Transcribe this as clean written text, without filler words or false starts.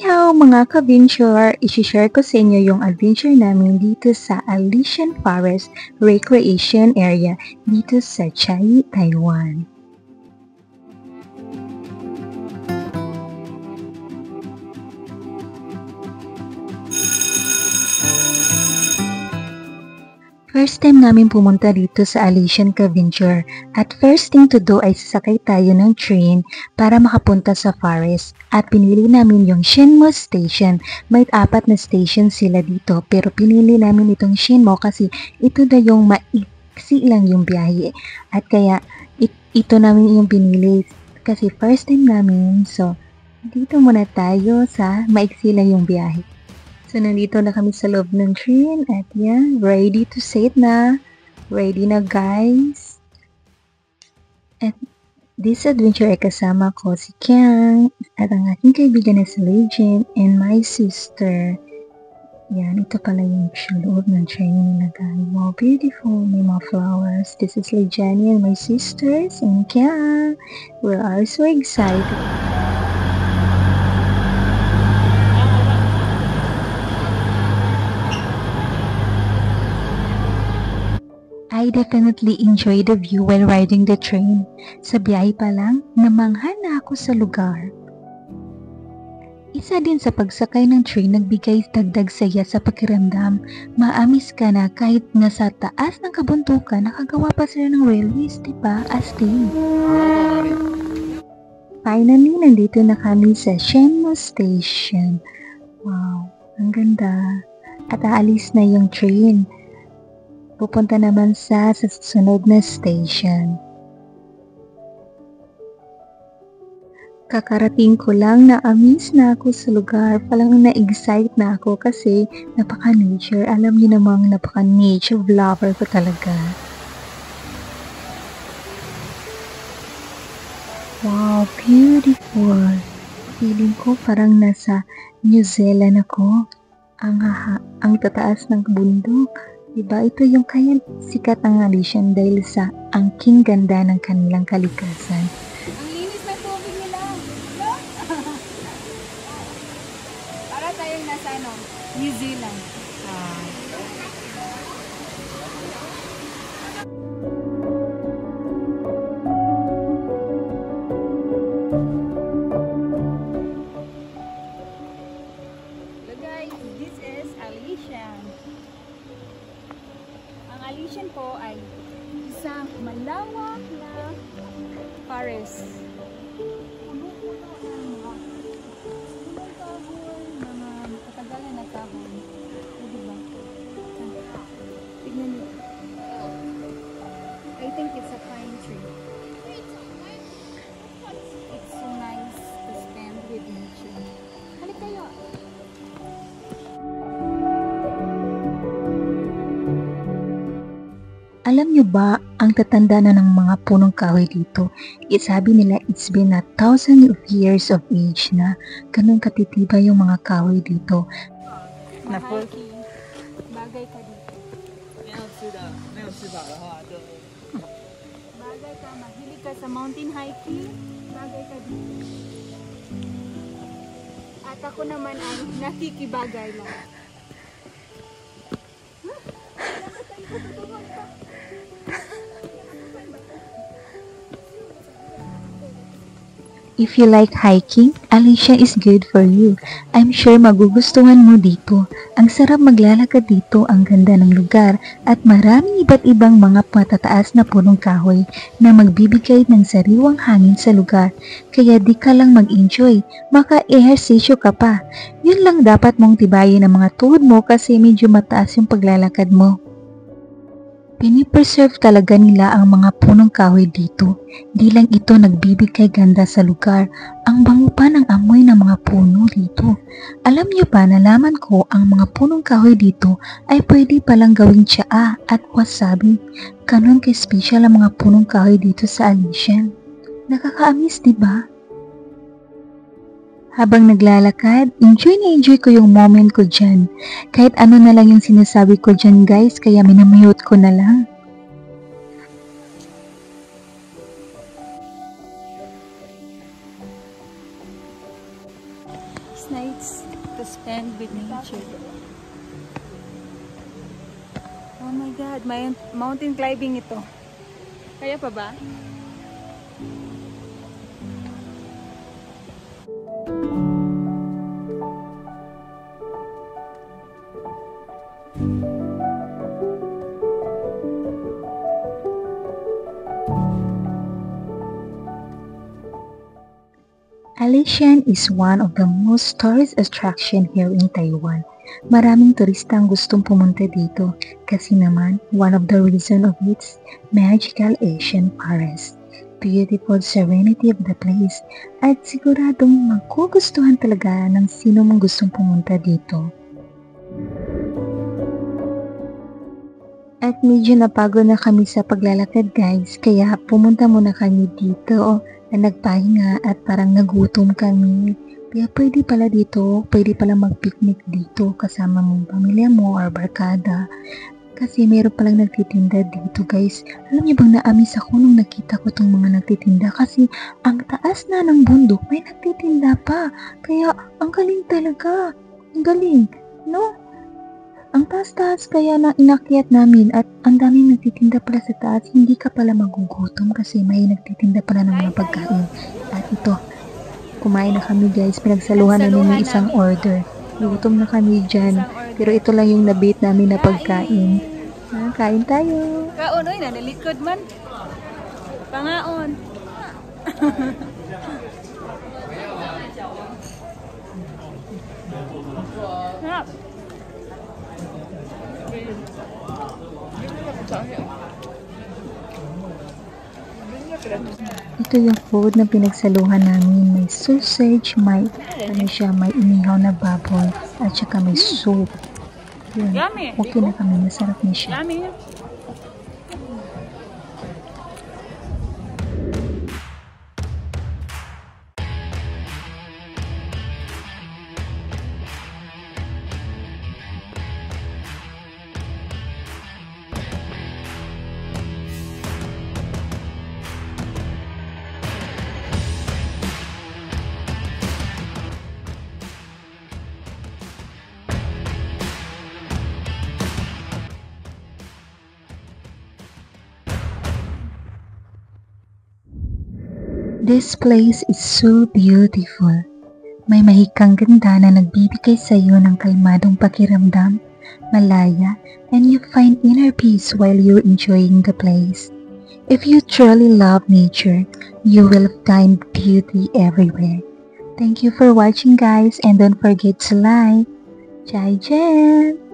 Ni hao mga ka-venture, isi-share ko sa inyo yung adventure namin dito sa Alishan Forest Recreation Area dito sa Chiayi, Taiwan. First time namin pumunta dito sa Alishan Ka-Venture at first thing to do ay sasakay tayo ng train para makapunta sa forest at pinili namin yung Shinmo Station. May 4 na station sila dito pero pinili namin itong Shinmo kasi ito na yung maiksi lang yung biyahe at kaya ito namin yung pinili kasi first time namin, so dito muna tayo sa maiksi lang yung biyahe. So, nandito na kami sa loob ng train at yan, ready to sit na. Ready na guys. At this adventure ay kasama ko si Kiang at ang aking kaibigan na si Legend and my sister. Yan, ito pala yung loob ng train nila guys. Wow, beautiful. May mga flowers. This is Legend and my sisters and Kiang. We are so excited. I definitely enjoy the view while riding the train. Sa biyahe pa lang, namangha na ako sa lugar. Isa din sa pagsakay ng train nagbigay dagdag saya sa pakiramdam. Maamis ka na kahit nasa taas ng kabuntukan, nakagawa pa sila ng railways, diba? Astig. Finally, nandito na kami sa Shinmo Station. Wow, ang ganda. At aalis na yung train. Pupunta naman sa susunod na station. Kakarating ko lang na amis na ako sa lugar. Palang na-excite na ako kasi napaka-nature. Alam niyo namang napaka-nature lover ko talaga. Wow, beautiful. Feeling ko parang nasa New Zealand ako. Ang tataas ng bundok. Diba, ito yung kaya sikat ang Alishan dahil sa angking ganda ng kanilang kalikasan. Ang linis ng tubig nila. Para tayong nasa New Zealand. Hello guys, this is Alishan. Ang Alishan po ay isang malawak na forest. Puno-puno ng mga punong kahoy, mga katagalan na kahoy. O, diba? Tignan niyo. I think it's a pine tree. It's so nice to spend with nature. Halik kayo. Alam nyo ba ang tatanda na ng mga punong kahoy dito? Sabi nila it's been 1,000 of years of age na. Ganun katitibay yung mga kahoy dito. Mahaki. Bagay ka dito. Bagay ka, mahilig ka sa mountain hiking. Bagay ka dito. At ako naman ay nakikibagay lang. If you like hiking, Alishan is good for you. I'm sure magugustuhan mo dito. Ang sarap maglalakad dito, ang ganda ng lugar, at maraming iba't ibang mga matataas na punong kahoy na magbibigay ng sariwang hangin sa lugar. Kaya di ka lang mag-enjoy, maka-ehersisyo ka pa. Yun lang dapat mong tibayin ang mga tuhod mo kasi medyo mataas yung paglalakad mo. Pinipreserve talaga nila ang mga punong kahoy dito. Di lang ito nagbibigay ganda sa lugar, ang bango pa ng amoy ng mga puno dito. Alam niyo ba, nalaman ko ang mga punong kahoy dito ay pwede palang gawing tsaa at wasabi. Ganon ka-special ang mga punong kahoy dito sa Alishan. Nakakaamis, di ba? Habang naglalakad, enjoy ko yung moment ko dyan. Kahit ano na lang yung sinasabi ko dyan guys, kaya minamute ko na lang. nice to spend with nature. Oh my God, may mountain climbing ito. Kaya pa ba? Alishan is one of the most tourist attraction here in Taiwan. Maraming turista ang gustong pumunta dito kasi naman one of the reason of its magical Asian forest. Beautiful serenity of the place at siguradong magugustuhan talaga ng sino mang gustong pumunta dito. At medyo napagod na kami sa paglalakad guys, kaya pumunta muna kami dito na nagpahinga at parang nagutom kami. Kaya pwede pala mag-picnic dito kasama mong pamilya mo or barkada. Kasi meron palang nagtitinda dito guys. Alam niyo bang naamis ako nung nakita ko tong mga nagtitinda kasi ang taas na ng bundok may nagtitinda pa. Kaya ang galing talaga. Ang galing, no? Ang taas-taas kaya na inakyat namin at ang daming nagtitinda pala sa taas. Hindi ka pala magugutom kasi may nagtitinda pala ng mga pagkain. At ito, kumain na kami guys. Pinagsaluhan namin yung isang order. Gutom na kami dyan. Pero ito lang yung nabit namin na pagkain. Kain tayo. Kaon, oy, nanalikod man. Pangaon. Harap. Ito yung food na pinagsaluhan namin. May sausage, may inihaw na baboy, at saka may soup. Yun. Yummy. Okay na kami. Masarap na siya. Yummy. This place is so beautiful. May mahikang ganda na nagbibigay sa iyo ng kalmadong pakiramdam, malaya, and you find inner peace while you're enjoying the place. If you truly love nature, you will find beauty everywhere. Thank you for watching guys and don't forget to like. Jai Jen!